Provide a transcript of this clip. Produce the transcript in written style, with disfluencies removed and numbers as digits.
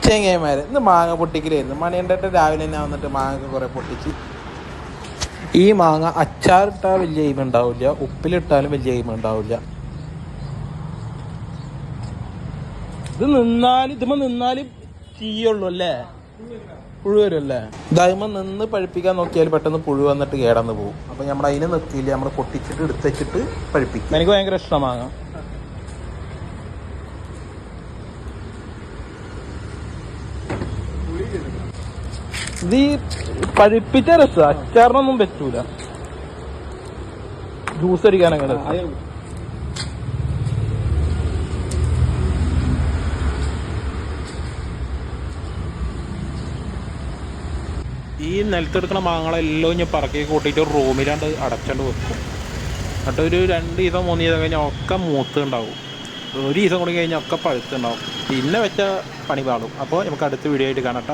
ചെങ്ങന്മാർ ഇന്ന് മാങ്ങ പൊട്ടിക്കലായിരുന്നു. മണിയൻ്റെ രാവിലെ തന്നെ വന്നിട്ട് മാങ്ങ കുറേ പൊട്ടിച്ച്. ഈ മാങ്ങ അച്ചാറിട്ടാൽ വലിയ എയിമ ഉണ്ടാവില്ല, ഉപ്പിലിട്ടാലും വലിയ എയിമ ഉണ്ടാവില്ല. ഇതിമ്മ നിന്നാലും ചീയുള്ളൂ അല്ലേ, പുഴു വരുമല്ലേ. ഇതാകുമ്പോ നിന്ന് പഴുപ്പിക്കാൻ നോക്കിയാൽ പെട്ടെന്ന് പുഴു വന്നിട്ട് കേടന്ന് പോകും. അപ്പൊ നമ്മൾ അതിന് നിർത്തിയില്ല, നമ്മൾ പൊട്ടിച്ചിട്ട് എടുത്തുവെച്ചിട്ട് പഴുപ്പിക്കും. എനിക്ക് ഭയങ്കര ഇഷ്ടം മാങ്ങ. ഇത് ഈ പഴുപ്പിച്ച രസം അച്ചാറിനൊന്നും പറ്റൂല, ജ്യൂസ് അടിക്കാനൊക്കെ രസം. ഈ നിലത്തെടുക്കണ മാങ്ങളെല്ലാം ഞാൻ പറക്കി കൂട്ടിയിട്ട് ഒരു റൂമിലാണ്ട് അടച്ചണ്ട് വെക്കും. എന്നിട്ട് ഒരു 2 ദിവസം 3 ദിവസം കഴിഞ്ഞാൽ ഒക്കെ മൂത്തുണ്ടാവും. ഒരു ദിവസം കൂടി കഴിഞ്ഞാൽ ഒക്കെ പഴുത്തുണ്ടാവും. പിന്നെ വെച്ച പണി പാടും. അപ്പോൾ നമുക്ക് അടുത്ത വീഡിയോ ആയിട്ട് കാണാം.